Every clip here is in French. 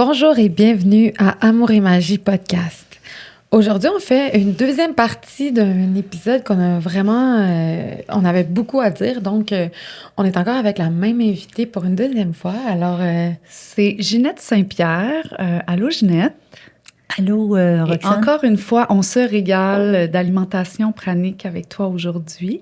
Bonjour et bienvenue à Amour et Magie podcast. Aujourd'hui, on fait une deuxième partie d'un épisode qu'on a vraiment... on avait beaucoup à dire, donc on est encore avec la même invitée pour une deuxième fois. Alors, c'est Ginette Saint-Pierre. Allô, Ginette. Allô, Roxane. Et encore une fois, on se régale d'alimentation pranique avec toi aujourd'hui.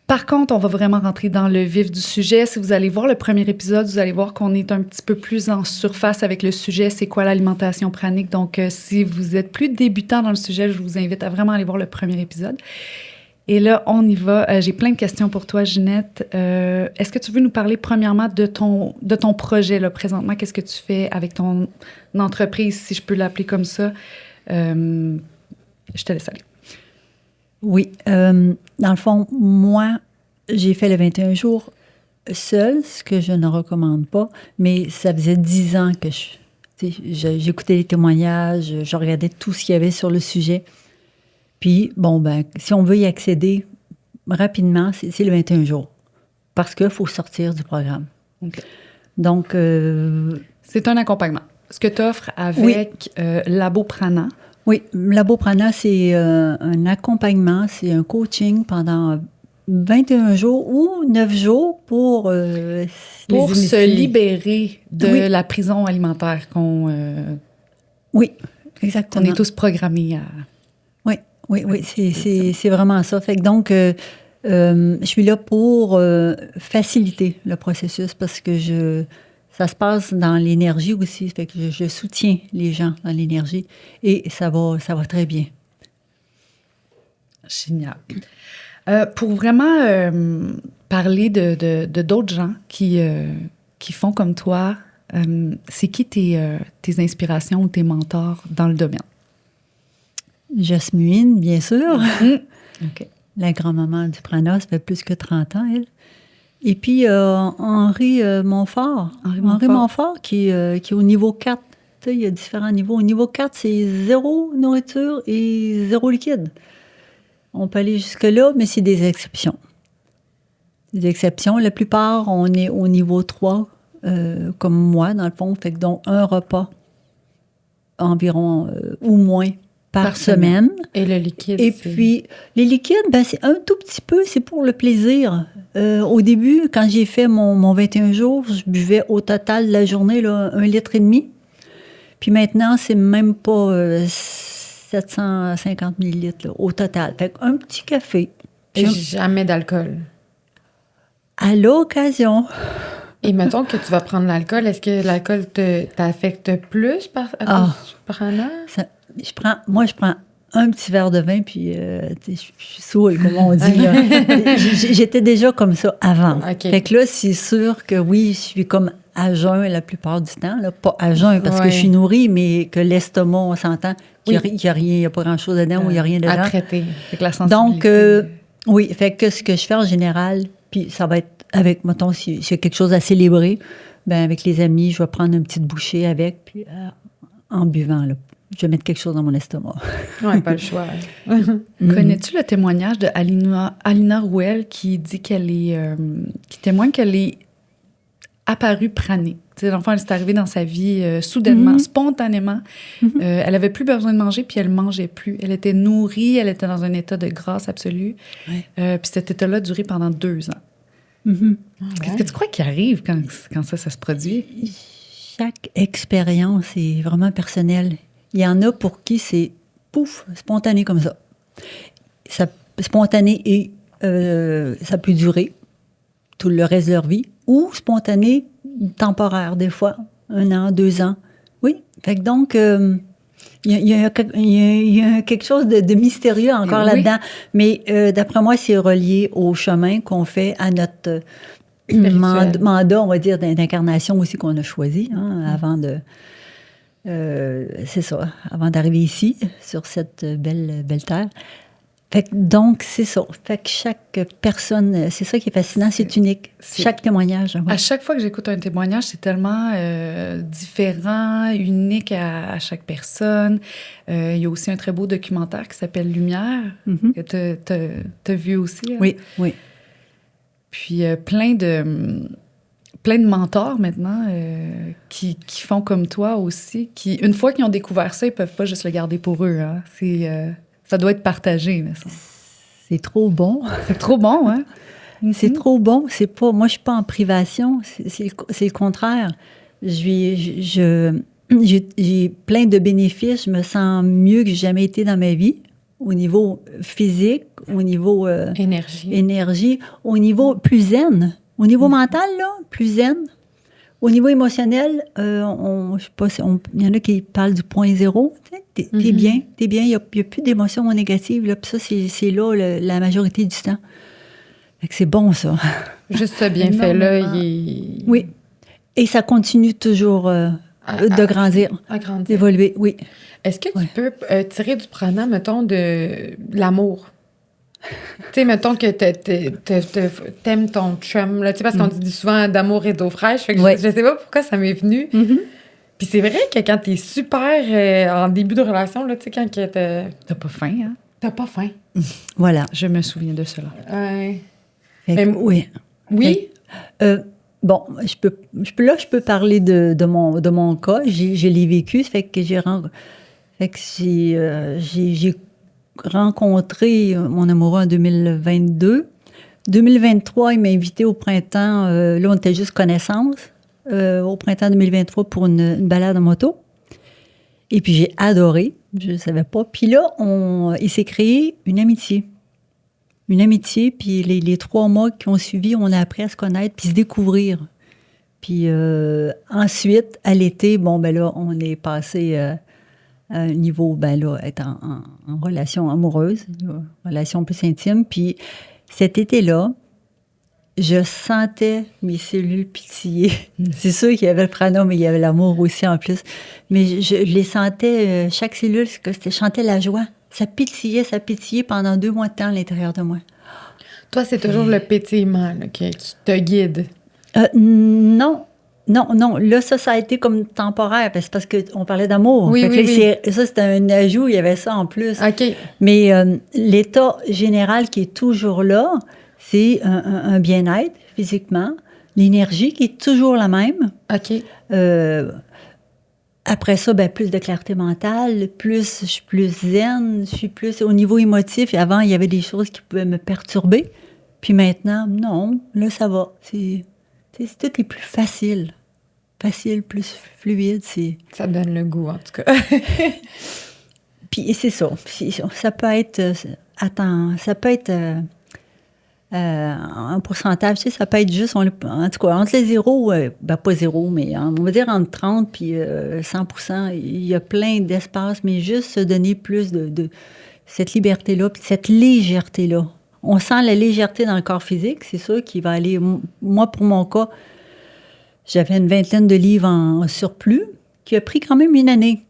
Par contre, on va vraiment rentrer dans le vif du sujet. Si vous allez voir le premier épisode, vous allez voir qu'on est un petit peu plus en surface avec le sujet. C'est quoi l'alimentation pranique? Donc, si vous êtes plus débutant dans le sujet, je vous invite à vraiment aller voir le premier épisode. Et là, on y va. J'ai plein de questions pour toi, Ginette. Est-ce que tu veux nous parler premièrement de ton projet, là, présentement? Qu'est-ce que tu fais avec ton entreprise, si je peux l'appeler comme ça? Je te laisse aller. Oui. Dans le fond, moi, j'ai fait le 21 jours seul, ce que je ne recommande pas, mais ça faisait 10 ans que j'écoutais les témoignages, je regardais tout ce qu'il y avait sur le sujet. Puis, bon, ben, si on veut y accéder rapidement, c'est le 21 jours, parce qu'il faut sortir du programme. Okay. Donc... c'est un accompagnement. Ce que tu offres avec Labo Prana. Oui, Labo Prana, c'est un accompagnement, c'est un coaching pendant 21 jours ou 9 jours pour se libérer de la prison alimentaire Oui, exactement. On est tous programmés à... Oui, c'est vraiment ça. Fait que donc, je suis là pour faciliter le processus parce que ça se passe dans l'énergie aussi. Fait que je soutiens les gens dans l'énergie et ça va très bien. Génial. Pour vraiment parler de d'autres gens qui font comme toi, c'est qui tes inspirations ou tes mentors dans le domaine? Jasmine, bien sûr. OK. La grand-maman du Prana, ça fait plus que 30 ans, elle. Et puis, Henri Montfort. Henri Montfort qui est au niveau 4. Tu sais, il y a différents niveaux. Au niveau 4, c'est 0 nourriture et 0 liquide. On peut aller jusque-là, mais c'est des exceptions. Des exceptions. La plupart, on est au niveau 3, comme moi, dans le fond. Fait que donc, un repas environ ou moins par semaine. Et le liquide, et puis, les liquides, ben, c'est un tout petit peu, c'est pour le plaisir. Au début, quand j'ai fait mon 21 jours, je buvais au total de la journée là, 1,5 litre. Puis maintenant, c'est même pas 750 millilitres là, au total. Fait un petit café. Et jamais d'alcool. À l'occasion. Et mettons que tu vas prendre l'alcool, est-ce que l'alcool t'affecte plus par Prana? Moi, je prends un petit verre de vin, puis je suis saoule, comme on dit. Là. J'étais déjà comme ça avant. Okay. Fait que là, c'est sûr que oui, je suis comme à jeun la plupart du temps. Là. Pas à jeun parce que je suis nourrie, mais que l'estomac, on s'entend qu'il n'y a rien, il n'y a pas grand-chose dedans ou il n'y a rien dedans. À traiter. Avec la sensibilité. Donc, oui, fait que ce que je fais en général, puis ça va être avec, mettons, si j'ai quelque chose à célébrer, ben avec les amis, je vais prendre une petite bouchée avec, puis en buvant, là. Je vais mettre quelque chose dans mon estomac. Oui, pas le choix. Connais-tu le témoignage de Alina Rouel qui dit qui témoigne qu'elle est apparue pranique? Tu sais, l'enfant, elle s'est arrivée dans sa vie soudainement, spontanément. Elle avait plus besoin de manger, puis elle mangeait plus. Elle était nourrie, elle était dans un état de grâce absolue. Ouais. Puis cet état-là a duré pendant 2 ans. Qu'est-ce que tu crois qui arrive quand ça se produit? Chaque expérience est vraiment personnelle. Il y en a pour qui c'est, spontané comme ça. Spontané et ça peut durer tout le reste de leur vie, ou spontané, temporaire, des fois, 1 an, 2 ans. Oui, fait que donc, il y a quelque chose de mystérieux encore là-dedans. Mais d'après moi, c'est relié au chemin qu'on fait à notre mandat, on va dire, d'incarnation aussi qu'on a choisi, avant de... c'est ça, avant d'arriver ici, sur cette belle terre. Fait que donc, c'est ça. Fait que chaque personne, c'est ça qui est fascinant, c'est unique. Chaque témoignage. Ouais. À chaque fois que j'écoute un témoignage, c'est tellement différent, unique à chaque personne. Il y a aussi un très beau documentaire qui s'appelle Lumière, que tu as vu aussi. Hein? Oui. Puis plein plein de mentors maintenant qui font comme toi aussi, qui, une fois qu'ils ont découvert ça, ils peuvent pas juste le garder pour eux. Hein. Ça doit être partagé. Mais ça. C'est trop bon. C'est trop bon, hein? C'est trop bon. C'est pas, moi, je suis pas en privation. C'est le contraire. J'ai plein de bénéfices. Je me sens mieux que j'ai jamais été dans ma vie, au niveau physique, au niveau énergie, au niveau plus zen. Au niveau mental, là, plus zen. Au niveau émotionnel, je sais pas, il y en a qui parlent du point zéro. T'es bien, il n'y a plus d'émotions négatives. Là, puis ça, c'est là la majorité du temps. Fait que c'est bon, ça. Juste ce bienfait-là, Oui. Et ça continue toujours de grandir. D'évoluer, oui. Est-ce que tu peux tirer du prana, mettons, de l'amour? Tu sais, mettons que t'aimes ton chum, là, tu sais, parce qu'on dit souvent d'amour et d'eau fraîche. Fait que je sais pas pourquoi ça m'est venu. Puis c'est vrai que quand t'es super en début de relation, là, tu sais, quand t'as pas faim, hein? T'as pas faim. Voilà. Je me souviens de cela. Ouais. Oui. Oui? Bon, je peux parler de mon cas. Je l'ai vécu. Ça fait que j'ai rencontré mon amoureux en 2022. 2023, il m'a invité au printemps. Là, on était juste connaissance. Au printemps 2023 pour une balade en moto. Et puis, j'ai adoré. Je ne savais pas. Puis là, il s'est créé une amitié. Une amitié, puis les 3 mois qui ont suivi, on a appris à se connaître, puis se découvrir. Puis ensuite, à l'été, bon, ben là, on est passé à un niveau, ben là, être en relation amoureuse, une relation plus intime. Puis cet été-là, je sentais mes cellules pétiller. C'est sûr qu'il y avait le prana, mais il y avait l'amour aussi en plus. Mais je les sentais, chaque cellule, je sentais la joie. Ça pétillait pendant 2 mois de temps à l'intérieur de moi. Toi, c'est toujours le pétillement là, qui te guide. Non. Là, ça a été comme temporaire, parce qu'on parlait d'amour. Oui. Ça, c'était un ajout, il y avait ça en plus. OK. Mais l'état général qui est toujours là, c'est un bien-être physiquement, l'énergie qui est toujours la même. OK. Après ça, ben, plus de clarté mentale, je suis plus zen, je suis plus au niveau émotif. Et avant, il y avait des choses qui pouvaient me perturber. Puis maintenant, non, là, ça va. Tout est plus facile. Facile, plus fluide. Ça donne le goût, en tout cas. Puis c'est ça. Ça peut être... ça peut être... un pourcentage, tu sais, ça peut être juste, en tout cas, entre les zéros, ben pas zéro, mais on va dire entre 30 puis 100%, il y a plein d'espace, mais juste se donner plus de cette liberté-là, puis cette légèreté-là. On sent la légèreté dans le corps physique, c'est sûr qu'il va aller... Moi, pour mon cas, j'avais une 20aine de livres en surplus, qui a pris quand même une année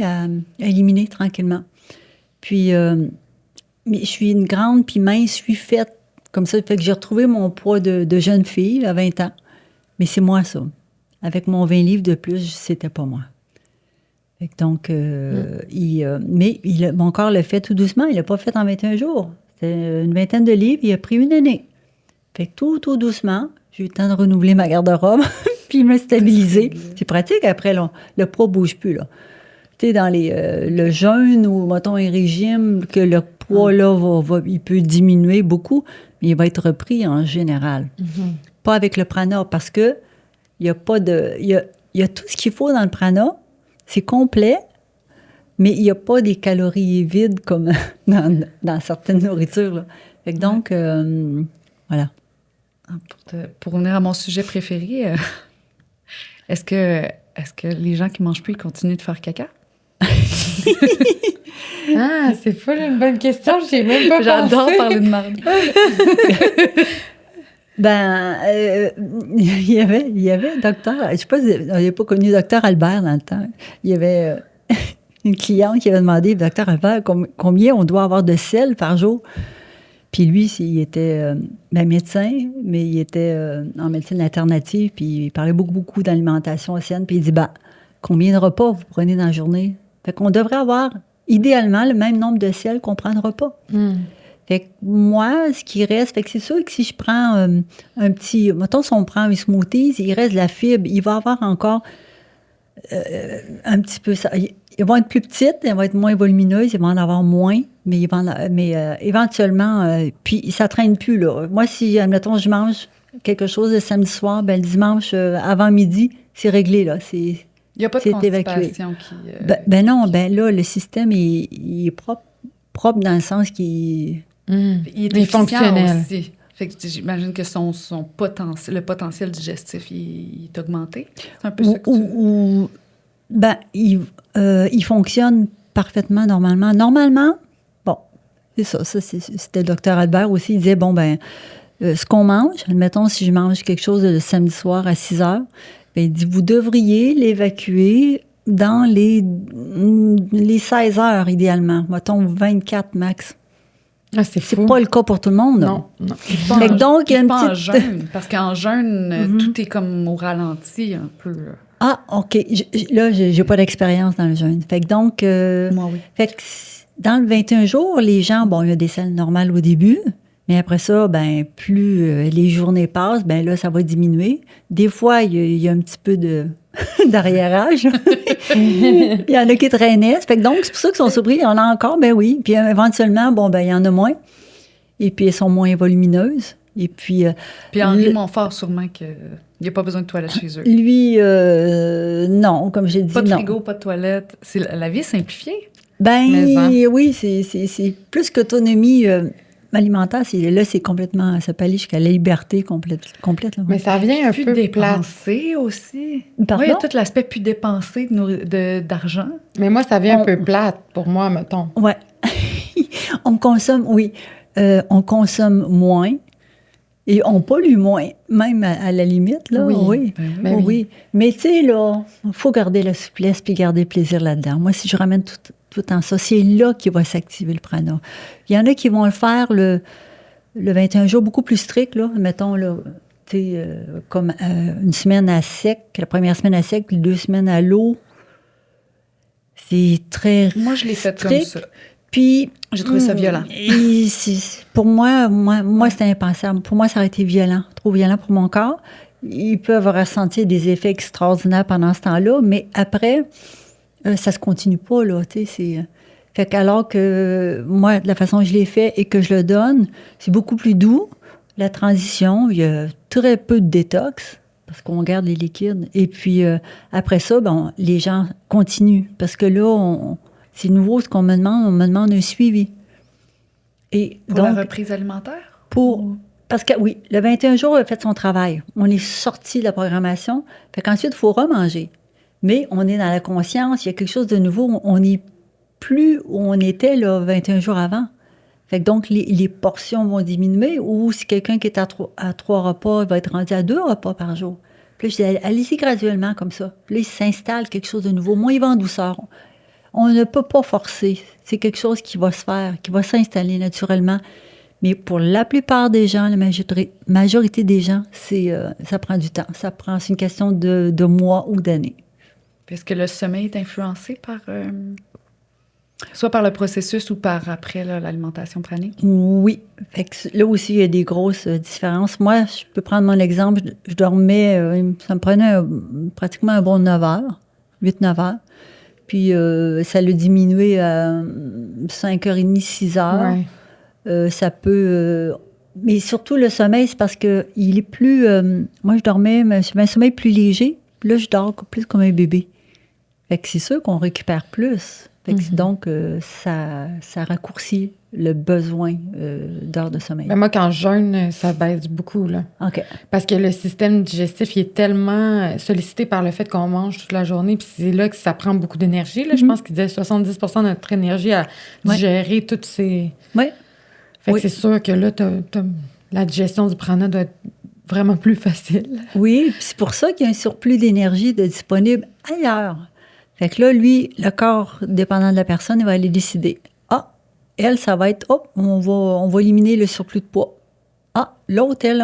à éliminer tranquillement. Puis, mais je suis une grande, puis mince, je suis faite comme ça, fait que j'ai retrouvé mon poids de jeune fille à 20 ans. Mais c'est moi, ça. Avec mon 20 livres de plus, c'était pas moi. Fait que donc, mon corps l'a fait tout doucement. Il l'a pas fait en 21 jours. C'était une 20aine de livres, il a pris une année. Fait que tout doucement, j'ai eu le temps de renouveler ma garde-robe, puis me stabiliser. C'est pratique, après, là, le poids bouge plus, là. Tu sais, dans le jeûne ou, mettons, un régime, que le poids, là, il peut diminuer beaucoup, mais il va être repris en général. Pas avec le prana, parce que il y a pas de... Il y a tout ce qu'il faut dans le prana, c'est complet, mais il n'y a pas des calories vides comme dans certaines nourritures, là. Fait que donc, voilà. Pour revenir à mon sujet préféré, est-ce que les gens qui mangent plus, ils continuent de faire caca? Ah, c'est pas une bonne question, j'ai même pas J'adore pensé. parler de marde. Il y avait un docteur, je sais pas, on n'avait pas connu le docteur Albert dans le temps. Il y avait une cliente qui avait demandé, docteur Albert, combien on doit avoir de sel par jour? Puis lui, il était médecin, mais il était en médecine alternative, puis il parlait beaucoup d'alimentation saine, puis il dit, combien de repas vous prenez dans la journée? Fait qu'on devrait avoir, idéalement, le même nombre de sel qu'on prend de repas. Fait que moi, ce qui reste, fait que c'est sûr que si je prends un petit... Mettons, si on prend un smoothie, il reste de la fibre, il va avoir encore un petit peu ça. Ils vont être plus petites, elles vont être moins volumineuses, ils vont en avoir moins, mais, éventuellement, puis ça traîne plus, là. Moi, si, admettons, je mange quelque chose le samedi soir, ben le dimanche, avant midi, c'est réglé, là. Il n'y a pas de c'est évacué. constipation qui... non, ben là, le système, il est propre dans le sens qu'il... Il est fonctionnel aussi. Fait que j'imagine que le potentiel digestif, il est augmenté. C'est un peu ça que il fonctionne parfaitement normalement. Normalement, bon, c'est ça. C'était le docteur Albert aussi. Il disait, ce qu'on mange, admettons, si je mange quelque chose le samedi soir à 6 heures, ben, il dit, vous devriez l'évacuer dans les 16 heures, idéalement. Mettons 24 max. Ah, c'est pas le cas pour tout le monde. Non. Fait que donc, il y a une pas petite... en jeûne, parce qu'en jeûne, tout est comme au ralenti un peu. Ah, OK. Là, j'ai pas d'expérience dans le jeûne. Fait que donc... Moi, oui. Fait que dans le 21 jours, les gens, il y a des selles normales au début, mais après ça, plus les journées passent, là, ça va diminuer. Des fois, il y a un petit peu d'arriérage. Il y en a qui traînaient. Fait que donc, c'est pour ça qu'ils sont surpris. Il y en a encore, oui. Puis éventuellement, il y en a moins. Et puis, elles sont moins volumineuses. Et puis... puis Henri Montfort, sûrement qu'il n'y a pas besoin de toilette chez eux. Lui, non, comme j'ai dit, pas de non. frigo, pas de toilette. C'est la vie est simplifiée. Oui, c'est plus qu'autonomie alimentaire. C'est complètement... Ça peut aller jusqu'à la liberté complète là. Mais ça vient un plus peu dépensé aussi. Pardon? Oui, il y a tout l'aspect plus dépensé d'argent. Mais moi, ça vient un peu plate pour moi, mettons. Oui. On consomme, oui. On consomme moins. Et on pollue moins, même à la limite, là. Oui. Oui. Mais tu sais, là, il faut garder la souplesse puis garder le plaisir là-dedans. Moi, si je ramène tout en ça, c'est là qu'il va s'activer le prana. Il y en a qui vont le faire le 21 jours beaucoup plus strict, là. Mettons, là, tu sais, comme une semaine à sec, la première semaine à sec, puis 2 semaines à l'eau. C'est très Moi, je l'ai fait comme ça. Puis, j'ai trouvé ça violent. Pour moi, c'était impensable. Pour moi, ça aurait été violent, trop violent pour mon corps. Ils peuvent ressentir des effets extraordinaires pendant ce temps-là, mais après, ça se continue pas, là, tu sais, Fait qu'alors que moi, de la façon que je l'ai fait et que je le donne, c'est beaucoup plus doux. La transition, il y a très peu de détox, parce qu'on garde les liquides. Et puis, après ça, les gens continuent, parce que là, c'est nouveau ce qu'on me demande. On me demande un suivi. Et pour donc, la reprise alimentaire? Parce que oui, le 21 jours a fait son travail. On est sorti de la programmation. Fait qu'ensuite, il faut remanger. Mais on est dans la conscience, il y a quelque chose de nouveau. On n'est plus où on était là, 21 jours avant. Fait que donc, les portions vont diminuer. Ou si quelqu'un qui est à 3 repas, il va être rendu à 2 repas par jour. Puis là, je dis, allez-y graduellement comme ça. Puis là, il s'installe quelque chose de nouveau. Moins il va en douceur. On ne peut pas forcer. C'est quelque chose qui va se faire, qui va s'installer naturellement. Mais pour la plupart des gens, la majorité des gens, ça prend du temps. C'est une question de mois ou d'années. Est-ce que le sommeil est influencé par... soit par le processus ou par après l'alimentation pranique? Oui. Fait que là aussi, il y a des grosses différences. Moi, je peux prendre mon exemple. Je dormais, ça me prenait pratiquement un bon 9 heures, 8-9 heures. Puis, ça l'a diminué à 5h30, 6h. Ouais. Ça peut... mais surtout, le sommeil, c'est parce qu'il est plus... moi, je dormais, mais j'avais un sommeil plus léger. Puis là, je dors plus comme un bébé. Fait que c'est sûr qu'on récupère plus. Fait que donc, ça raccourcit le besoin d'heures de sommeil. Mais moi, quand je jeûne, ça baisse beaucoup, là. OK. Parce que le système digestif, il est tellement sollicité par le fait qu'on mange toute la journée, puis c'est là que ça prend beaucoup d'énergie, là. Je pense qu'il disait 70% de notre énergie à digérer toutes ces... Oui. Fait que c'est sûr que là, la digestion du prana doit être vraiment plus facile. Oui, puis c'est pour ça qu'il y a un surplus d'énergie disponible ailleurs. Fait que là, lui, le corps, dépendant de la personne, il va aller décider. Ah, elle, ça va être, on va éliminer le surplus de poids. Ah, l'autre, elle,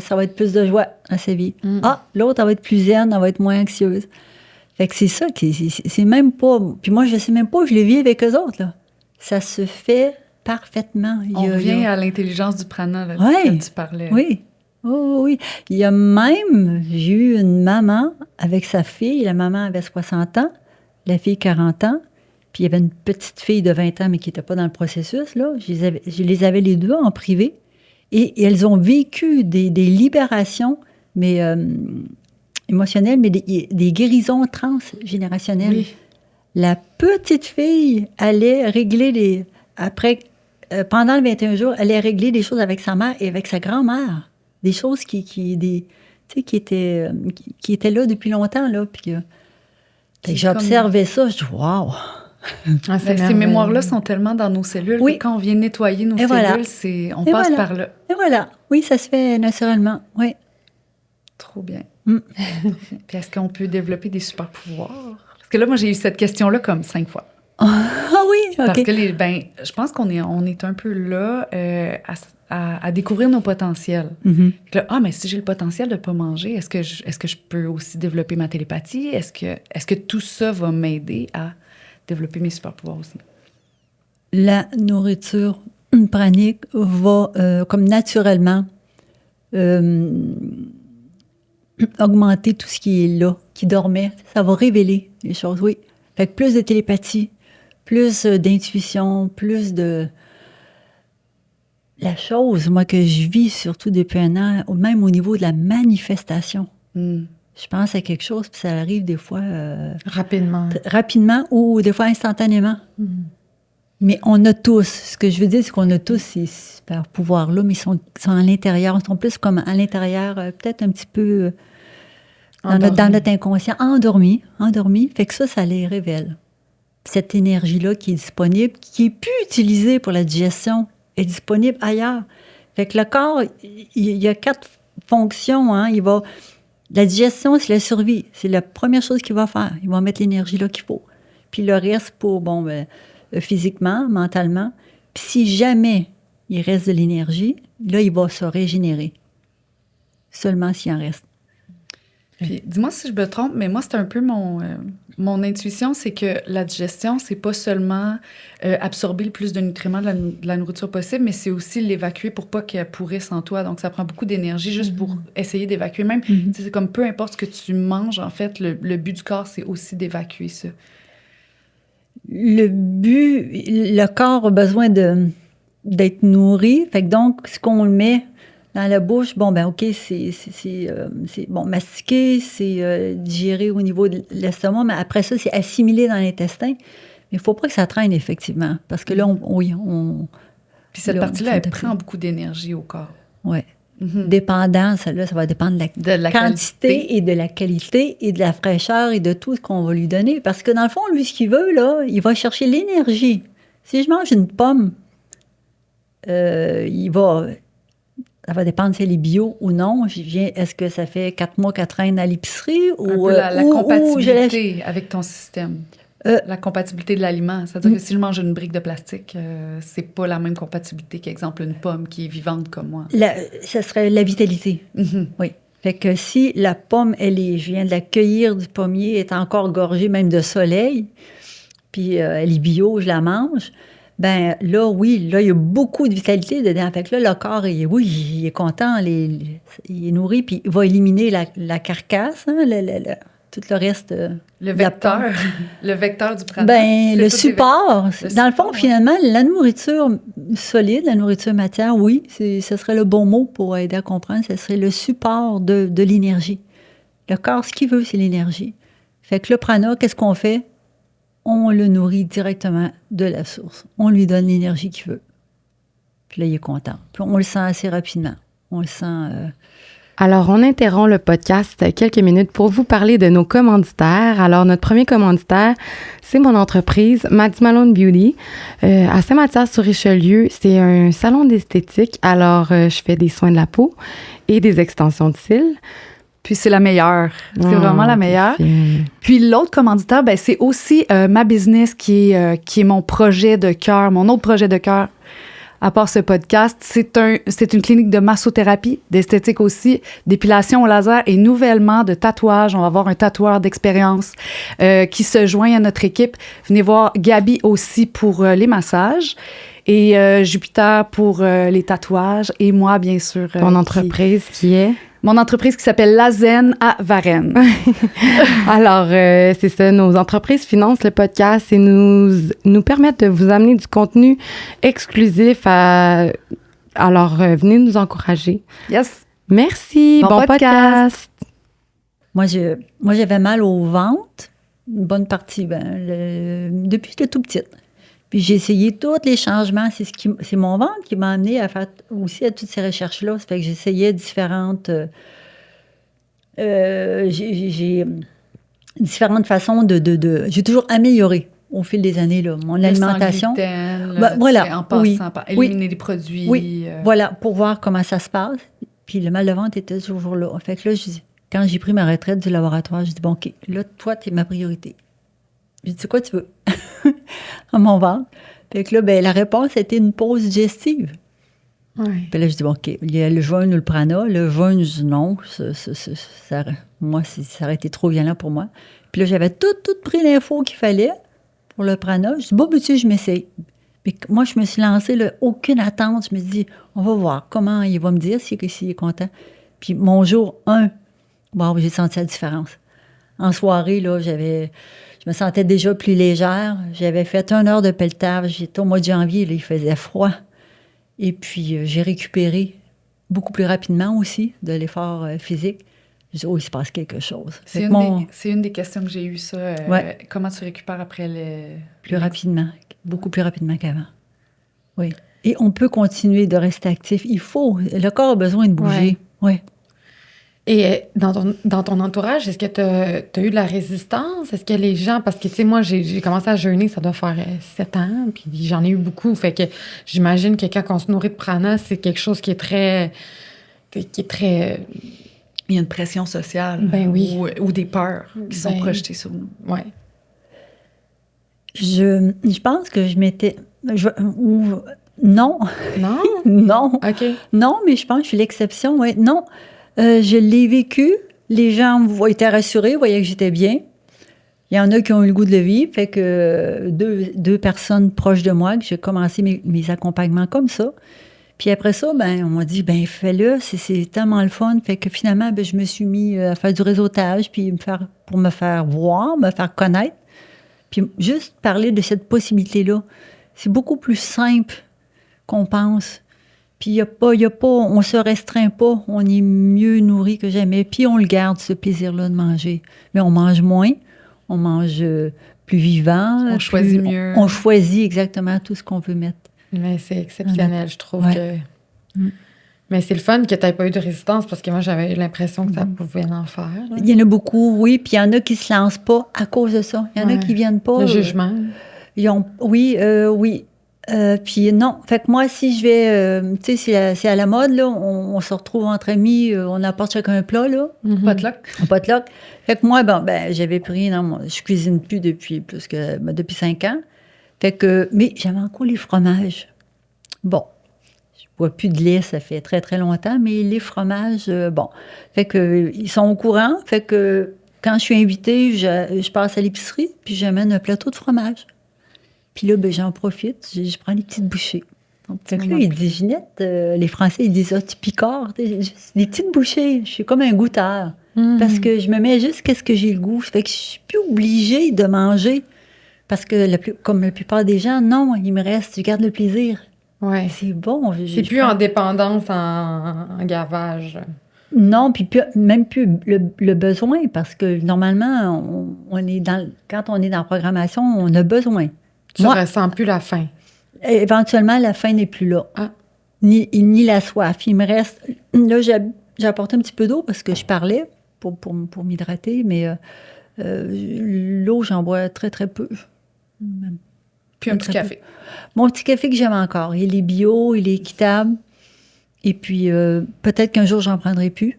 ça va être plus de joie dans sa vie. Ah, l'autre, elle va être plus zen, elle va être moins anxieuse. Fait que c'est ça, c'est même pas... Puis moi, je sais même pas, je le vis avec eux autres, là. Ça se fait parfaitement. On revient à l'intelligence du prana, là, ouais, que tu parlais. Oui. Oh, oui. Il y a même, j'ai eu une maman avec sa fille. La maman avait 60 ans, la fille 40 ans. Puis il y avait une petite fille de 20 ans, mais qui n'était pas dans le processus. Là. Je les avais les deux en privé. Et elles ont vécu des libérations, mais émotionnelles, mais des guérisons transgénérationnelles. Oui. La petite fille allait régler pendant le 21 jours, elle allait régler des choses avec sa mère et avec sa grand-mère. Des choses qui étaient là depuis longtemps. Là, puis, j'observais ça, je dis « wow ». Ces mémoires-là sont tellement dans nos cellules que quand on vient nettoyer nos cellules, on passe par là. Et voilà. Oui, ça se fait naturellement. Oui. Trop bien. Puis est-ce qu'on peut développer des super pouvoirs? Parce que là, moi, j'ai eu cette question-là comme 5 fois. Ah oui, OK. Parce que je pense qu'on est un peu là à découvrir nos potentiels. Mm-hmm. Là, mais si j'ai le potentiel de ne pas manger, est-ce que je peux aussi développer ma télépathie? Est-ce que tout ça va m'aider à développer mes super pouvoirs aussi? La nourriture pranique va, comme naturellement, augmenter tout ce qui est là, qui dormait. Ça va révéler les choses, oui. Fait que plus de télépathie, plus d'intuition, plus de... La chose, moi, que je vis surtout depuis un an, même au niveau de la manifestation. Je pense à quelque chose, puis ça arrive des fois... rapidement ou des fois instantanément. Mais on a tous, ce que je veux dire, c'est qu'on a tous ces super pouvoirs-là, mais ils sont à l'intérieur. Ils sont plus comme à l'intérieur, peut-être un petit peu dans notre inconscient, endormis. Fait que ça les révèle. Cette énergie-là qui est disponible, qui est plus utilisée pour la digestion, est disponible ailleurs. Fait que le corps, il y a 4 fonctions. La digestion, c'est la survie. C'est la première chose qu'il va faire. Il va mettre l'énergie là qu'il faut. Puis le reste pour, physiquement, mentalement. Puis si jamais il reste de l'énergie, là, il va se régénérer. Seulement s'il en reste. Puis dis-moi si je me trompe, mais moi, c'est un peu mon intuition, c'est que la digestion, c'est pas seulement absorber le plus de nutriments de la nourriture possible, mais c'est aussi l'évacuer pour pas qu'elle pourrisse en toi. Donc, ça prend beaucoup d'énergie juste pour essayer d'évacuer. Même, c'est comme peu importe ce que tu manges, en fait, le but du corps, c'est aussi d'évacuer ça. Le corps a besoin d'être nourri. Fait que donc, ce qu'on le met dans la bouche, OK, c'est mastiqué, c'est digéré au niveau de l'estomac, mais après ça, c'est assimilé dans l'intestin. Mais il ne faut pas que ça traîne, effectivement, parce que là, Puis cette partie-là, elle prend beaucoup d'énergie au corps. Oui. Dépendant, ça va dépendre de la quantité et de la qualité et de la fraîcheur et de tout ce qu'on va lui donner. Parce que dans le fond, lui, ce qu'il veut, là, il va chercher l'énergie. Si je mange une pomme, ça va dépendre si elle est bio ou non. Est-ce que ça fait 4 mois qu'elle traîne à l'épicerie? Ou la compatibilité avec ton système. La compatibilité de l'aliment. C'est-à-dire que si je mange une brique de plastique, c'est pas la même compatibilité qu'exemple une pomme qui est vivante comme moi. Ça serait la vitalité. Oui. Fait que si la pomme, je viens de la cueillir du pommier, elle est encore gorgée même de soleil, puis elle est bio, je la mange, ben là, oui, là, il y a beaucoup de vitalité dedans. Fait que là, le corps, il est content, il est nourri, puis il va éliminer la carcasse, tout le reste. Le vecteur du prana. Ben, le support. Dans le fond, finalement, la nourriture solide, la nourriture matière, oui, ce serait le bon mot pour aider à comprendre, ce serait le support de l'énergie. Le corps, ce qu'il veut, c'est l'énergie. Fait que le prana, qu'est-ce qu'on fait? On le nourrit directement de la source. On lui donne l'énergie qu'il veut. Puis là, il est content. Puis on le sent assez rapidement. On le sent... Alors, on interrompt le podcast quelques minutes pour vous parler de nos commanditaires. Alors, notre premier commanditaire, c'est mon entreprise, Maddie Malone Beauty, à Saint-Mathias-sur-Richelieu. C'est un salon d'esthétique. Alors, je fais des soins de la peau et des extensions de cils. Puis c'est la meilleure. C'est vraiment la meilleure. Puis l'autre commanditaire, ben, c'est aussi ma business qui est mon projet de cœur, mon autre projet de cœur. À part ce podcast, c'est une clinique de massothérapie, d'esthétique aussi, d'épilation au laser et nouvellement de tatouage. On va avoir un tatoueur d'expérience qui se joint à notre équipe. Venez voir Gabi aussi pour les massages. Et Jupiter pour les tatouages. Et moi, bien sûr. Ton entreprise qui est? Mon entreprise qui s'appelle La Zen à Varennes. Alors, c'est ça, nos entreprises financent le podcast et nous permettent de vous amener du contenu exclusif. Alors, venez nous encourager. Yes. Merci. Bon podcast. Moi, j'avais mal au ventre, une bonne partie, depuis que j'étais tout petite. Puis j'ai essayé tous les changements. C'est mon ventre qui m'a amené à faire aussi à toutes ces recherches-là. Ça fait que j'essayais différentes... j'ai différentes façons de... J'ai toujours amélioré au fil des années là, mon alimentation. En passant par éliminer les produits. Oui, voilà, pour voir comment ça se passe. Puis le mal de ventre était toujours là. Fait que là, quand j'ai pris ma retraite du laboratoire, j'ai dit, bon, OK, là, toi, t'es ma priorité. J'ai dit, c'est quoi tu veux? À mon ventre. Fait que là, la réponse était une pause digestive. Ouais. Puis là, je dis, bon, OK, il y a le jeûne ou le prana. Le jeûne, je dis non. Moi, ça aurait été trop violent pour moi. Puis là, j'avais tout pris l'info qu'il fallait pour le prana. Je dis, bon, monsieur, je m'essaye. Mais moi, je me suis lancée, là, aucune attente. Je me dis, on va voir comment il va me dire s'il est content. Puis mon jour 1, bon, j'ai senti la différence. En soirée, là, je me sentais déjà plus légère. J'avais fait 1 heure de pelletage. J'étais au mois de janvier, là, il faisait froid. Et puis, j'ai récupéré beaucoup plus rapidement aussi de l'effort physique. Je dis, oh, il se passe quelque chose. C'est une des questions que j'ai eues, ça. Ouais. Comment tu récupères après Plus rapidement. Beaucoup plus rapidement qu'avant. Oui. Et on peut continuer de rester actif. Le corps a besoin de bouger. Oui. Et dans ton entourage, est-ce que tu as eu de la résistance? Est-ce que les gens... Parce que, tu sais, moi, j'ai commencé à jeûner, ça doit faire 7 ans, puis j'en ai eu beaucoup. Fait que j'imagine que quand on se nourrit de prana, c'est quelque chose qui est très... Il y a une pression sociale. Ben oui. Ou des peurs qui sont projetées sur nous. Oui. Je pense que je m'étais... Non. Non? Non. OK. Non, mais je pense que je suis l'exception, oui. Non. Je l'ai vécu. Les gens étaient rassurés, voyaient que j'étais bien. Il y en a qui ont eu le goût de le vivre. Fait que deux personnes proches de moi, que j'ai commencé mes accompagnements comme ça. Puis après ça, on m'a dit, fais-le, c'est tellement le fun. Fait que finalement, je me suis mis à faire du réseautage, puis pour me faire voir, me faire connaître. Puis juste parler de cette possibilité-là, c'est beaucoup plus simple qu'on pense. Puis on ne se restreint pas, on est mieux nourri que jamais. Puis on le garde, ce plaisir-là de manger. Mais on mange moins, on mange plus vivant. On choisit mieux. On choisit exactement tout ce qu'on veut mettre. Mais c'est exceptionnel, je trouve que... Mais c'est le fun que tu n'aies pas eu de résistance, parce que moi, j'avais l'impression que ça pouvait en faire. Là. Il y en a beaucoup, oui. Puis il y en a qui ne se lancent pas à cause de ça. Il y en a qui ne viennent pas. Le jugement. Oui. Puis non. Fait que moi, si je vais... tu sais, c'est à la mode, là. On se retrouve entre amis, on apporte chacun un plat, là. Potluck. Potluck. Fait que moi, j'avais pris... Non, je cuisine plus depuis 5 ans. Fait que... Mais j'avais encore les fromages. Bon. Je bois plus de lait, ça fait très, très longtemps, mais les fromages, bon. Fait que ils sont au courant. Fait que quand je suis invitée, je passe à l'épicerie, puis j'amène un plateau de fromage. Puis là, j'en profite, je prends les petites bouchées. Fait que là, il dit, Ginette, les Français, ils disent, tu picordes. Des petites bouchées. Je suis comme un goûteur. Parce que je me mets juste qu'est-ce que j'ai le goût. Fait que je suis plus obligée de manger. Parce que, comme la plupart des gens, non, il me reste, je garde le plaisir. Ouais. C'est bon. C'est plus en dépendance, en gavage. Non, puis même plus le besoin, parce que normalement, quand on est dans la programmation, on a besoin. Tu ne ressens plus la faim. Éventuellement, la faim n'est plus là. Ah. Ni la soif. Il me reste... Là, j'ai apporté un petit peu d'eau parce que je parlais pour m'hydrater, mais l'eau, j'en bois très, très peu. Puis un petit café. Mon petit café que j'aime encore. Il est bio, il est équitable. Et puis, peut-être qu'un jour, j'en prendrai plus.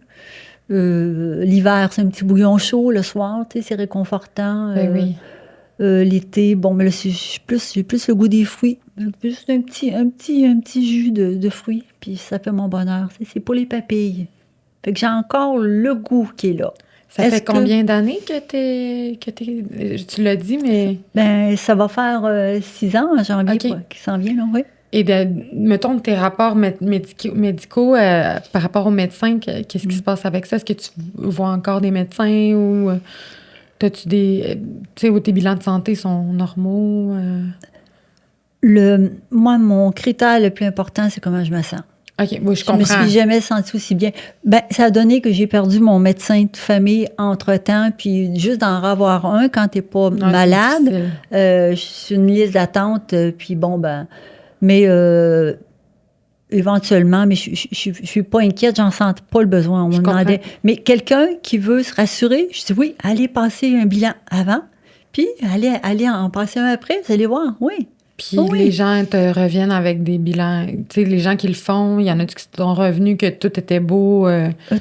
L'hiver, c'est un petit bouillon chaud le soir, tu sais, c'est réconfortant. Oui. L'été, mais là, j'ai plus le goût des fruits. Juste un petit jus de fruits, puis ça fait mon bonheur. C'est pour les papilles. Fait que j'ai encore le goût qui est là. Ça fait combien d'années que tu l'as dit, mais... ça va faire 6 ans en janvier qui s'en vient, là, oui. Et mettons, tes rapports médicaux par rapport aux médecins, qu'est-ce qui se passe avec ça? Est-ce que tu vois encore des médecins ou t'as-tu des... Tu sais, où tes bilans de santé sont normaux? Moi, mon critère le plus important, c'est comment je me sens. OK, oui, je me comprends. suis jamais sentie aussi bien. Ben, ça a donné que j'ai perdu mon médecin de famille entre-temps, puis juste d'en avoir un quand t'es pas malade, je suis une liste d'attente, puis bon, ben... Mais éventuellement, mais je suis pas inquiète, j'en sens pas le besoin. On me demandait. Mais quelqu'un qui veut se rassurer, je dis oui, allez passer un bilan avant, puis allez en passer un après, vous allez voir, oui. Puis les gens te reviennent avec des bilans. Tu sais, les gens qui le font, il y en a qui sont revenus que tout était beau.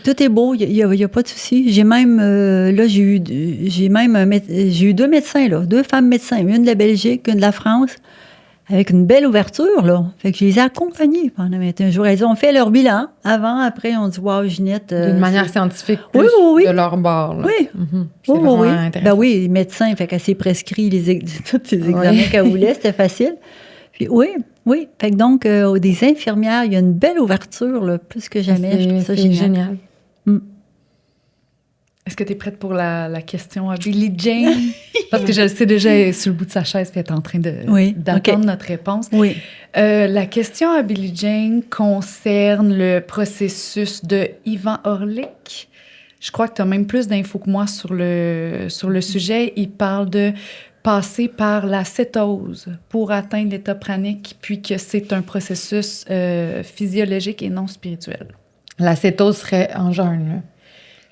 Tout est beau, il y a pas de souci. J'ai même, là, j'ai eu 2 médecins, là, 2 femmes médecins, une de la Belgique, une de la France, avec une belle ouverture, là. Fait que je les ai accompagnés pendant 21 jours. Elles ont fait leur bilan. Avant, après, on dit, wow, Ginette. D'une manière scientifique, plus de leur bord, là. Oui. C'est vraiment intéressant. Ben oui, médecin, fait qu'elle s'est prescrit tous les examens qu'elle voulait, c'était facile. Puis oui. Fait que donc, des infirmières, il y a une belle ouverture, là, plus que jamais. Je trouve ça génial. Est-ce que tu es prête pour la question à Billie Jane? Parce que je le sais déjà, elle est sur le bout de sa chaise, puis elle est en train d'attendre notre réponse. Oui. La question à Billie Jane concerne le processus de Ivan Orlik. Je crois que tu as même plus d'infos que moi sur le sujet. Il parle de passer par la cétose pour atteindre l'état pranique, puis que c'est un processus physiologique et non spirituel. La cétose serait en jeûne, là.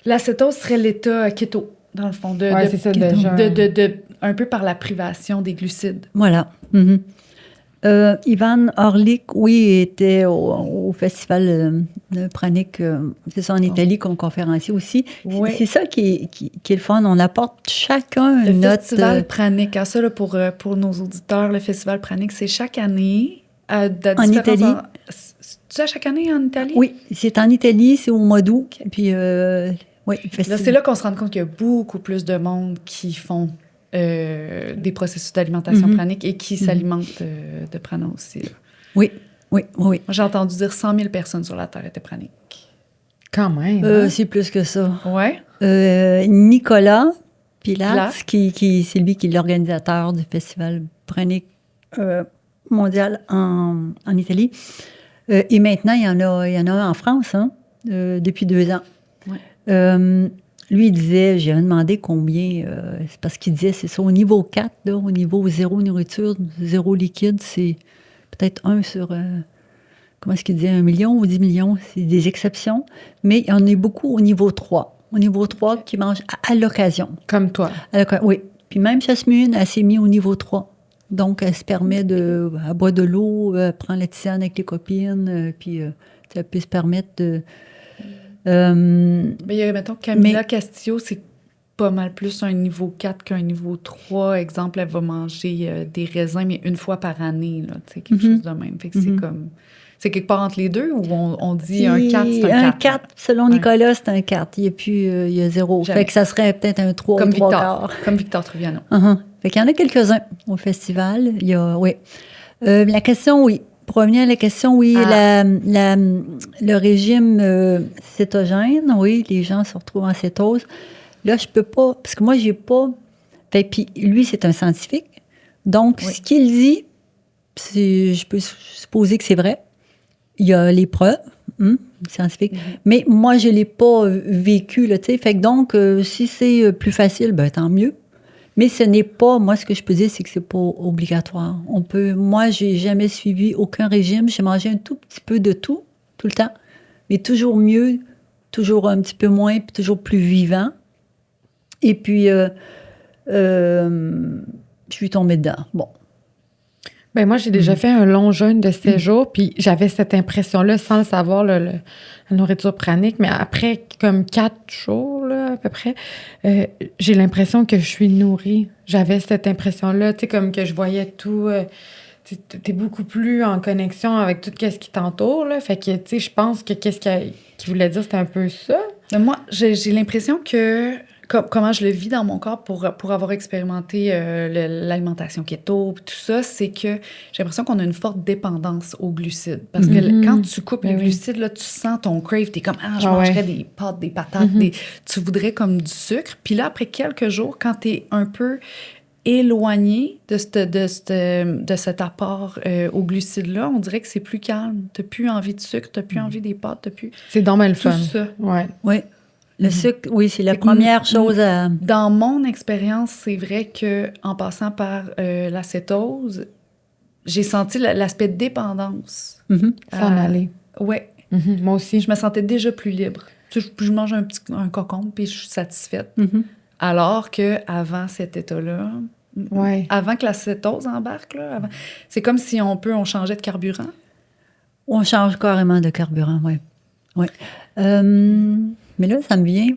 La cétose serait l'état keto, dans le fond, c'est ça, de un peu par la privation des glucides. Voilà. Ivan Orlik, oui, était au festival pranique, c'est ça, en Italie, comme conférencier aussi. Oui. C'est ça qui est le fun. On apporte chacun le notre... festival pranique. Alors ça, là, pour nos auditeurs, le festival pranique, c'est chaque année en Italie. C'est à chaque année en Italie? Oui, c'est en Italie, c'est au mois d'août. Okay. Puis, oui, là, c'est là qu'on se rend compte qu'il y a beaucoup plus de monde qui font des processus d'alimentation pranique et qui s'alimentent de prana aussi. Là. Oui. Moi, j'ai entendu dire 100 000 personnes sur la Terre étaient praniques. Quand même. C'est plus que ça. Oui. Nicolas Pilatz, qui c'est lui qui est l'organisateur du festival pranique mondial en Italie. Et maintenant, il y en a un en France, depuis 2 ans. Ouais. Lui, il disait, j'ai demandé combien, c'est parce qu'il disait, c'est ça, au niveau 4, là, au niveau 0 nourriture, 0 liquide, c'est peut-être 1 sur, comment est-ce qu'il disait, 1 million ou 10 millions, c'est des exceptions, mais il y en a beaucoup au niveau 3. Au niveau 3, qui mangent à l'occasion. Comme toi. Oui. Puis même Jasmine, elle s'est mise au niveau 3. Donc, elle se permet elle boit de l'eau, prend la tisane avec les copines, puis ça peut se permettre de... Mais il y a, mettons, Camila Castillo, c'est pas mal plus un niveau 4 qu'un niveau 3. Exemple, elle va manger des raisins, mais une fois par année, là, tu sais, quelque chose de même. Fait que c'est comme... C'est quelque part entre les deux, ou on dit un 4, c'est un 4? Un 4, selon Nicolas, c'est un 4. Il y a 0. Jamais. Fait que ça serait peut-être un 3 comme ou 3 quarts. Comme Victor Truviano. Fait qu'il y en a quelques-uns au festival. Il y a, oui. La question, oui. Pour revenir à la question, oui, le régime cétogène, oui, les gens se retrouvent en cétose. Là, je peux pas, parce que moi, j'ai pas... Fait, puis lui, c'est un scientifique. Donc, ce qu'il dit, je peux supposer que c'est vrai. Il y a les preuves scientifiques. Mais moi, je l'ai pas vécu, là, tu sais. Fait que donc, si c'est plus facile, ben tant mieux. Mais ce n'est pas, moi, ce que je peux dire, c'est que c'est pas obligatoire. Moi, j'ai jamais suivi aucun régime. J'ai mangé un tout petit peu de tout le temps. Mais toujours mieux, toujours un petit peu moins, puis toujours plus vivant. Et puis, je suis tombée dedans. Bon. Ben moi, j'ai déjà fait un long jeûne de 7 jours, puis j'avais cette impression-là, sans le savoir, la nourriture pranique. Mais après, comme 4 jours, là, à peu près, j'ai l'impression que je suis nourrie. J'avais cette impression-là, tu sais, comme que je voyais tout... t'es beaucoup plus en connexion avec tout ce qui t'entoure, là. Fait que, tu sais, je pense que qu'est-ce qu'il voulait dire, c'était un peu ça. Mais moi, j'ai l'impression que comment je le vis dans mon corps pour avoir expérimenté l'alimentation keto, tout ça, c'est que j'ai l'impression qu'on a une forte dépendance aux glucides. Parce que quand tu coupes les glucides, là, tu sens ton crave, t'es comme, je mangerais des pâtes, des patates, tu voudrais comme du sucre. Puis là, après quelques jours, quand t'es un peu éloigné de cet apport aux glucides-là, on dirait que c'est plus calme. T'as plus envie de sucre, t'as plus envie des pâtes, t'as plus... C'est dommage le fun. Tout ça. Ouais. Oui. Le sucre, oui, c'est la première chose à... Dans mon expérience, c'est vrai que en passant par la cétose, j'ai senti l'aspect dépendance. S'en aller. Oui. Moi aussi. Je me sentais déjà plus libre. Tu sais, je mange un cocon, puis je suis satisfaite. Alors qu'avant cet état-là, avant que la cétose embarque, là, c'est comme si on changeait de carburant. On change carrément de carburant, oui. Ouais. Mais là, ça me vient,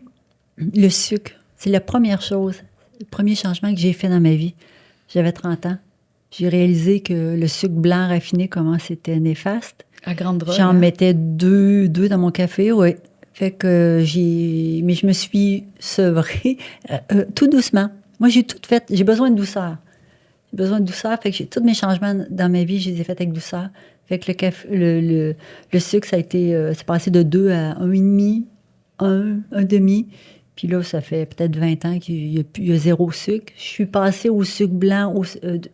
le sucre. C'est la première chose, le premier changement que j'ai fait dans ma vie. J'avais 30 ans. J'ai réalisé que le sucre blanc raffiné, comment c'était néfaste. À grande drogue. J'en mettais deux dans mon café, oui. Fait que mais je me suis sevrée tout doucement. Moi, j'ai tout fait. J'ai besoin de douceur. J'ai besoin de douceur. Fait que tous mes changements dans ma vie, je les ai faits avec douceur. Fait que le sucre, ça a été, c'est passé de 2 à 1,5, 1,5. Puis là, ça fait peut-être 20 ans qu'il y a zéro sucre. Je suis passée au sucre blanc,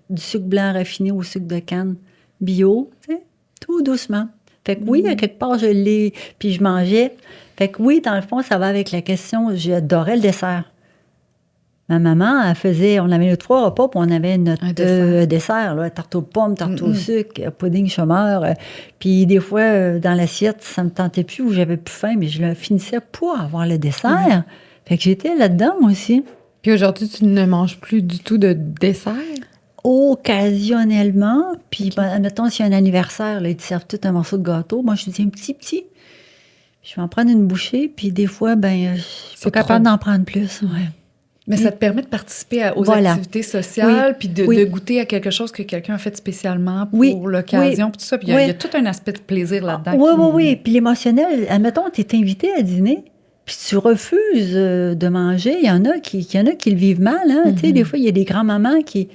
du sucre blanc raffiné au sucre de canne bio, tu sais, tout doucement. Fait que oui, à quelque part, je l'ai, puis je mangeais. Fait que oui, dans le fond, ça va avec la question, j'adorais le dessert. Ma maman, on avait nos 3 repas, puis on avait notre dessert, là, tarte aux pommes, tarte au sucre, pudding chômeur. Puis des fois, dans l'assiette, ça me tentait plus ou j'avais plus faim, mais je le finissais pour avoir le dessert. Fait que j'étais là-dedans, moi aussi. Puis aujourd'hui, tu ne manges plus du tout de dessert? Occasionnellement. Puis, admettons, s'il y a un anniversaire, là, ils te servent tout un morceau de gâteau. Moi, je dis un petit. Je vais en prendre une bouchée, puis des fois, je suis pas capable d'en prendre plus. Ouais. Mais ça te permet de participer aux activités sociales, puis de goûter à quelque chose que quelqu'un a fait spécialement pour l'occasion, puis tout ça. Puis il y a tout un aspect de plaisir là-dedans. Oui. Puis l'émotionnel, admettons, tu es invité à dîner, puis tu refuses de manger. Il y en a qui le vivent mal. Hein? Tu sais, des fois, il y a des grands-mamans qui...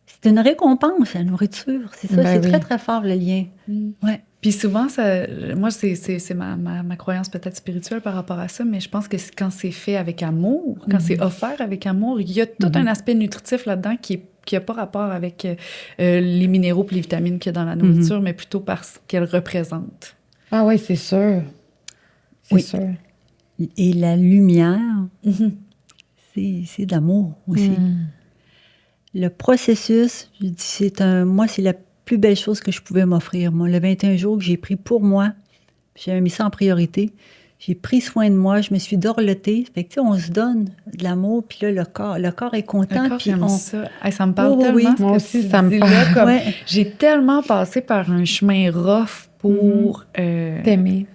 C'est une récompense, la nourriture. C'est ça, c'est très, très fort, le lien. Ouais. Puis souvent, moi, c'est ma croyance peut-être spirituelle par rapport à ça, mais je pense que quand c'est fait avec amour, quand c'est offert avec amour, il y a tout un aspect nutritif là-dedans qui n'a pas rapport avec les minéraux et les vitamines qu'il y a dans la nourriture, mais plutôt parce qu'elle représente. Ah oui, c'est sûr. C'est sûr. Et la lumière, c'est de l'amour aussi. Le processus, je dis, moi, c'est la plus belle chose que je pouvais m'offrir. Moi, le 21 jours que j'ai pris pour moi, j'avais mis ça en priorité. J'ai pris soin de moi, je me suis dorlotée. Fait que, tu sais, on se donne de l'amour, puis là, le corps est content. Le corps, puis ça. Hey, ça me parle tellement. Oui. Moi aussi, ça me parle. J'ai tellement passé par un chemin rough pour... t'aimer.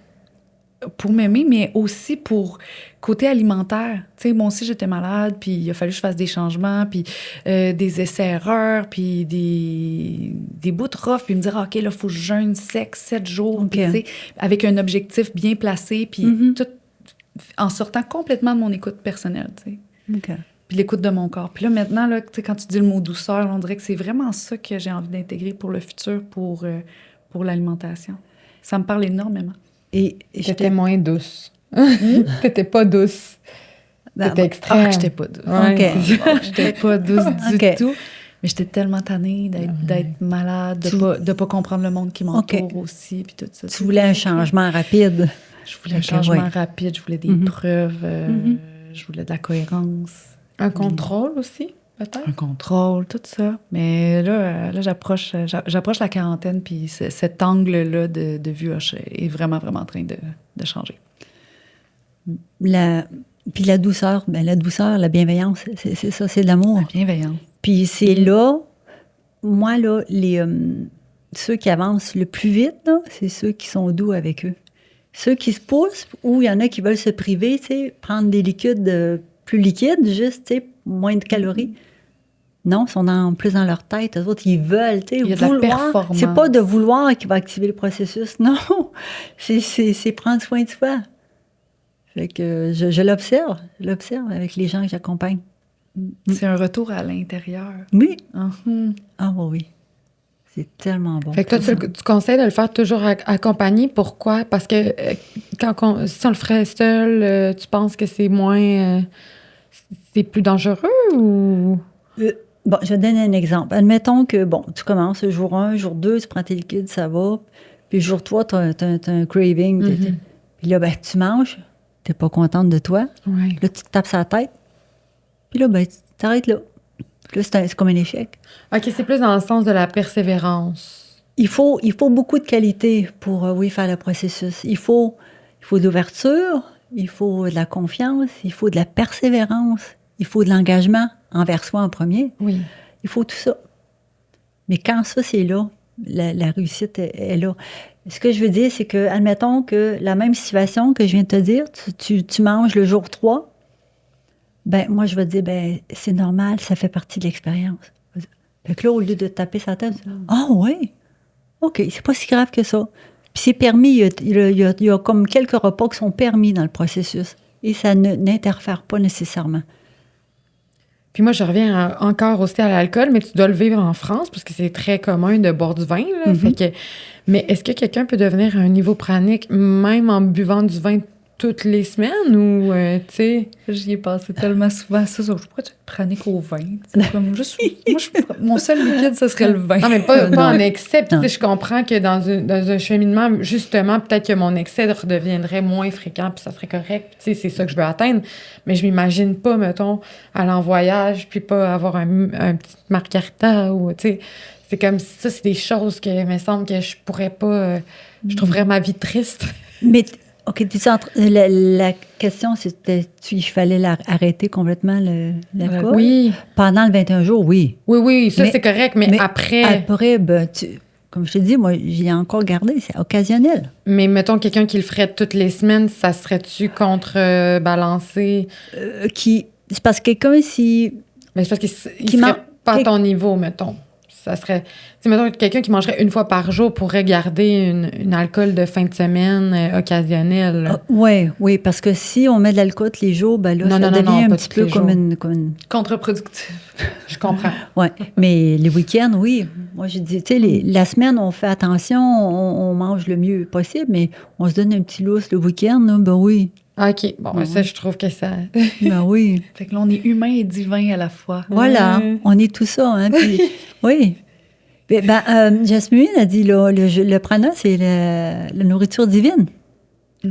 Pour m'aimer, mais aussi pour côté alimentaire. Tu sais, moi aussi, j'étais malade, puis il a fallu que je fasse des changements, puis des essais-erreurs, puis des bouts de rough, puis me dire, OK, là, il faut que je jeûne sec 7 jours, puis tu sais, avec un objectif bien placé, puis tout en sortant complètement de mon écoute personnelle, tu sais. Puis l'écoute de mon corps. Puis là, maintenant, là, tu sais, quand tu dis le mot douceur, on dirait que c'est vraiment ça que j'ai envie d'intégrer pour le futur, pour l'alimentation. Ça me parle énormément. Et j'étais moins douce. T'étais pas douce. T'étais extrême. J'étais pas douce. J'étais pas douce du tout. Mais j'étais tellement tannée d'être malade, de pas comprendre le monde qui m'entoure aussi, puis tout ça. Tu voulais un changement rapide. Je voulais un changement rapide, je voulais des preuves, je voulais de la cohérence. Un contrôle aussi, peut-être? Un contrôle, tout ça. Mais là j'approche la quarantaine, puis cet angle-là de vue est vraiment, vraiment en train de changer. Puis la douceur, la bienveillance, c'est ça, c'est de l'amour. La bienveillance. Puis c'est là, moi, là, ceux qui avancent le plus vite, là, c'est ceux qui sont doux avec eux. Ceux qui se poussent, ou il y en a qui veulent se priver, tu sais, prendre des liquides plus liquides, juste, tu sais, moins de calories. Non, ils sont plus dans leur tête. Eux autres, ils veulent, tu sais, il y a vouloir. De la performance. C'est pas de vouloir qui va activer le processus, non. C'est prendre soin de soi. Fait que je l'observe. Je l'observe avec les gens que j'accompagne. C'est un retour à l'intérieur. Oui. Mhm. Ah oui. C'est tellement bon. Fait que toi, tu conseilles de le faire toujours accompagné. Pourquoi? Parce que si on le ferait seul, tu penses que c'est moins... c'est plus dangereux ou... Bon, je vais te donner un exemple. Admettons que, bon, tu commences jour 1, jour 2, tu prends tes liquides, ça va. Puis jour 3, tu as un craving. Puis là, ben, tu manges, tu n'es pas contente de toi. Ouais. Là, tu te tapes sur la tête. Puis là, ben, tu t'arrêtes là. Puis là, c'est comme un échec. OK, c'est plus dans le sens de la persévérance. Il faut beaucoup de qualité pour, oui, faire le processus. Il faut de l'ouverture, il faut de la confiance, il faut de la persévérance, il faut de l'engagement envers soi en premier. Oui. Il faut tout ça. Mais quand ça, c'est là, la réussite est là. Ce que je veux dire, c'est que, admettons que la même situation que je viens de te dire, tu manges le jour 3, ben moi, je vais te dire, ben c'est normal, ça fait partie de l'expérience. Fait que là, au lieu de te taper sa tête, ah oui, OK, c'est pas si grave que ça. Puis c'est permis, il y a comme quelques repas qui sont permis dans le processus. Et ça n'interfère pas nécessairement. Puis moi, je reviens encore aussi à l'alcool, mais tu dois le vivre en France parce que c'est très commun de boire du vin. Là, fait que, mais est-ce que quelqu'un peut devenir un niveau pranique même en buvant du vin toutes les semaines ou, tu sais... J'y ai passé tellement souvent ça. Je pourrais être pranique au vin. Comme juste, moi, mon seul liquide, ce serait le vin. Non, mais pas Non. en excès. Puis, Non. tu sais, je comprends que dans un cheminement, justement, peut-être que mon excès redeviendrait moins fréquent, puis ça serait correct. Tu sais, c'est ça que je veux atteindre. Mais je m'imagine pas, mettons, aller en voyage, puis pas avoir un petit margarita ou, tu sais... C'est comme ça, c'est des choses que, il me semble que je pourrais pas... je trouverais ma vie triste. Mais, OK, la question, c'était, il fallait arrêter complètement l'alcool? Oui. Pendant le 21 jours, oui. Oui, ça, Mais- c'est correct, mais après... Après, ben, comme je te dis, moi, j'y ai encore gardé, c'est occasionnel. Mais mettons, quelqu'un qui le ferait toutes les semaines, ça serait-tu contrebalancé? C'est parce que quelqu'un, si... Mais c'est parce qu'il Qui serait man- pas à quel- ton niveau, mettons. Ça serait... Tu sais, mettons, quelqu'un qui mangerait une fois par jour pourrait garder une alcool de fin de semaine occasionnelle. là. Oui, parce que si on met de l'alcool tous les jours, ben là, Non, ça non, devient un pas petit tous peu les comme jours. une... Contre-productif. Je comprends. Oui, mais les week-ends, oui. Moi, je dis, tu sais, la semaine, on fait attention, on mange le mieux possible, mais on se donne un petit lousse le week-end, là, ben oui. OK. Bon, ça, je trouve que ça... Ben oui. Fait que là, on est humain et divin à la fois. Voilà, on est tout ça, hein. Puis, oui. Jasmine a dit, là, le prana, c'est la nourriture divine.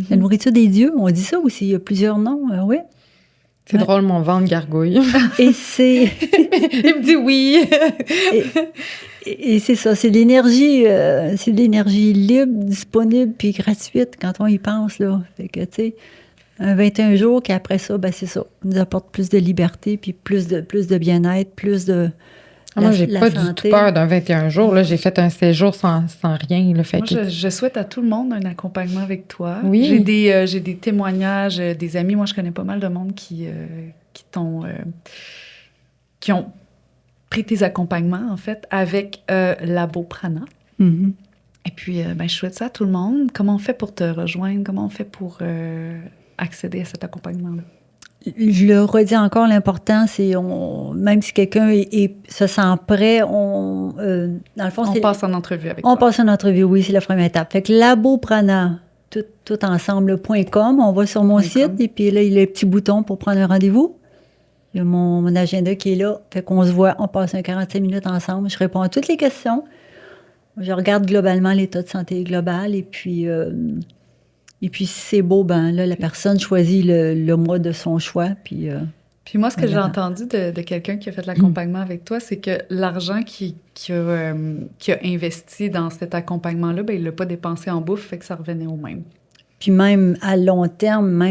La nourriture des dieux, on dit ça aussi, il y a plusieurs noms, oui. C'est drôle, mon ventre gargouille. Et c'est... Il me dit oui. Et c'est ça, c'est de l'énergie libre, disponible, puis gratuite quand on y pense, là. Fait que, tu sais, un 21 jours, qu'après ça, ben c'est ça, nous apporte plus de liberté, puis plus de bien-être, plus de... Moi, j'ai la pas du santé. tout peur d'un 21 jours. Là, j'ai fait un séjour sans rien. Là, fait Moi, que... je souhaite à tout le monde un accompagnement avec toi. Oui. J'ai des témoignages, des amis. Moi, je connais pas mal de monde qui ont pris tes accompagnements, en fait, avec Labo Prana. Mhm. Et puis, je souhaite ça à tout le monde. Comment on fait pour te rejoindre? Comment on fait pour accéder à cet accompagnement-là? Je le redis encore, l'important, c'est, même si quelqu'un se sent prêt, dans le fond, On c'est... passe en entrevue avec On toi. passe en entrevue, oui, c'est la première étape. Fait que Laboprana, tout ensemble, .com, on va sur mon site, et puis là, il y a le petit bouton pour prendre un rendez-vous. Il y a mon agenda qui est là. Fait qu'on se voit, on passe un 45 minutes ensemble. Je réponds à toutes les questions. Je regarde globalement l'état de santé global, et puis si c'est beau, ben là, la personne choisit le mois de son choix, puis... Puis moi, ce que j'ai Voilà. entendu de quelqu'un qui a fait l'accompagnement avec toi, c'est que l'argent qu'il a investi dans cet accompagnement-là, ben, il l'a pas dépensé en bouffe, fait que ça revenait au même. Puis même à long terme,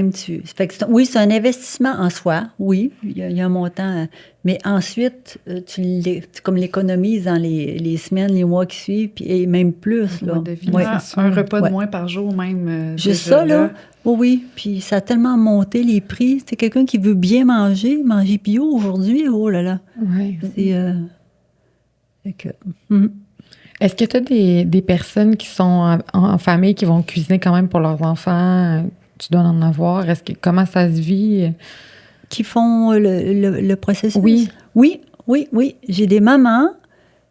fait que oui, c'est un investissement en soi, oui, il y a un montant, mais ensuite, tu comme l'économises dans les semaines, les mois qui suivent, puis et même plus. Un Là. mois de vie. Ouais. Un repas Ouais. de moins par jour, même. Juste déjà ça, là, oui. Puis ça a tellement monté les prix. C'est quelqu'un qui veut bien manger bio aujourd'hui, oh là là. Ouais. C'est... fait que, Est-ce que tu as des personnes qui sont en famille qui vont cuisiner quand même pour leurs enfants? tu dois en avoir? Comment ça se vit? Qui font le processus? Oui. Oui. J'ai des mamans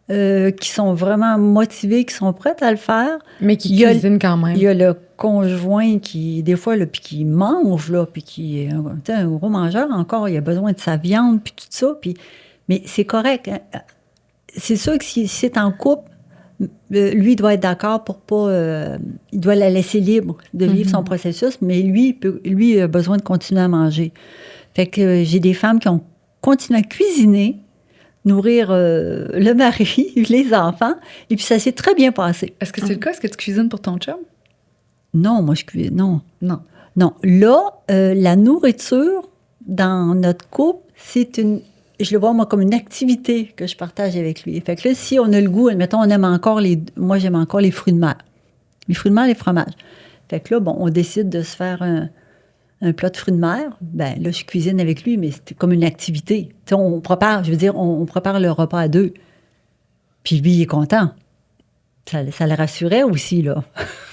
qui sont vraiment motivées, qui sont prêtes à le faire. Mais qui cuisinent quand même. Il y a le conjoint qui, des fois, là, puis qui mange, là, puis qui est un gros mangeur encore, il a besoin de sa viande, puis tout ça. Mais c'est correct. Hein. C'est sûr que si c'est en couple, lui, il doit être d'accord pour pas... il doit la laisser libre de vivre son processus, mais lui, il a besoin de continuer à manger. Fait que j'ai des femmes qui ont continué à cuisiner, nourrir le mari, les enfants, et puis ça s'est très bien passé. Est-ce que c'est le cas? Est-ce que tu cuisines pour ton chum? Non, moi, je cuisine. Non. Non. Non. Là, la nourriture, dans notre couple, je le vois, moi, comme une activité que je partage avec lui. Fait que là, si on a le goût, admettons, moi, j'aime encore les fruits de mer. Les fruits de mer, les fromages. Fait que là, bon, on décide de se faire un plat de fruits de mer. Ben là, je cuisine avec lui, mais c'est comme une activité. Tu sais, on prépare le repas à deux. Puis lui, il est content. Ça le rassurait aussi, là.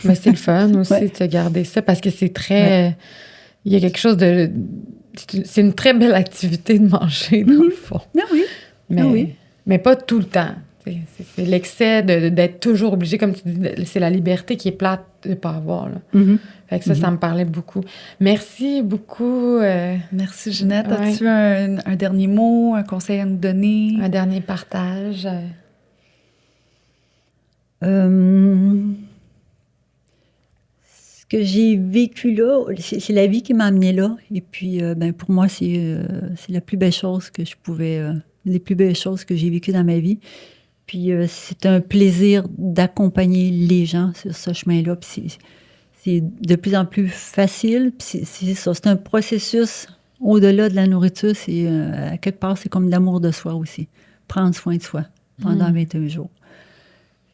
Mais c'est le fun aussi de garder ça parce que c'est très... Ouais. Il y a quelque chose de... C'est une très belle activité de manger, dans le fond. Ah oui. Mais pas tout le temps. C'est l'excès d'être toujours obligé, comme tu dis, c'est la liberté qui est plate de ne pas avoir. Là. Fait que ça me parlait beaucoup. Merci beaucoup. Merci, Ginette. As-tu un dernier mot, un conseil à nous donner? Un dernier partage? Ce que j'ai vécu là, c'est la vie qui m'a amenée là. Et puis, pour moi, c'est la plus belle chose que les plus belles choses que j'ai vécues dans ma vie. Puis, c'est un plaisir d'accompagner les gens sur ce chemin-là. Puis, c'est de plus en plus facile. Puis, c'est ça. C'est un processus au-delà de la nourriture. À quelque part, c'est comme l'amour de soi aussi. Prendre soin de soi pendant 21 jours.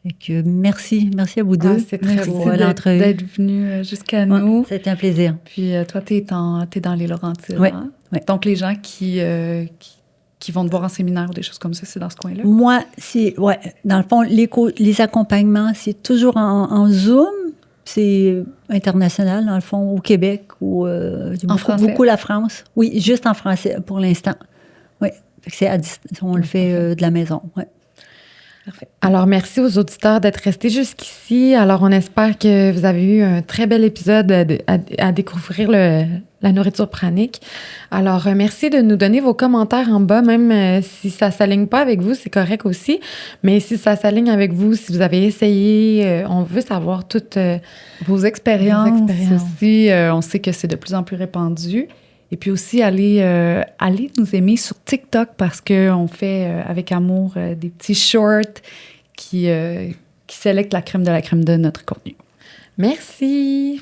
Fait que merci à vous deux. C'est très beau d'être venu jusqu'à nous. C'était un plaisir. Puis toi, t'es dans les Laurentides. Oui. Hein? Donc, les gens qui vont te voir en séminaire ou des choses comme ça, c'est dans ce coin-là? Moi, dans le fond, les accompagnements, c'est toujours en Zoom. C'est international, dans le fond, au Québec ou beaucoup la France. Oui, juste en français pour l'instant. Oui, c'est à distance. On le fait de la maison. Oui. Parfait. Alors, merci aux auditeurs d'être restés jusqu'ici. Alors, on espère que vous avez eu un très bel épisode à découvrir la nourriture pranique. Alors, merci de nous donner vos commentaires en bas, même si ça ne s'aligne pas avec vous, c'est correct aussi. Mais si ça s'aligne avec vous, si vous avez essayé, on veut savoir toutes vos expériences aussi. On sait que c'est de plus en plus répandu. Et puis aussi, allez nous aimer sur TikTok parce qu'on fait avec amour des petits shorts qui sélectent la crème de notre contenu. Merci!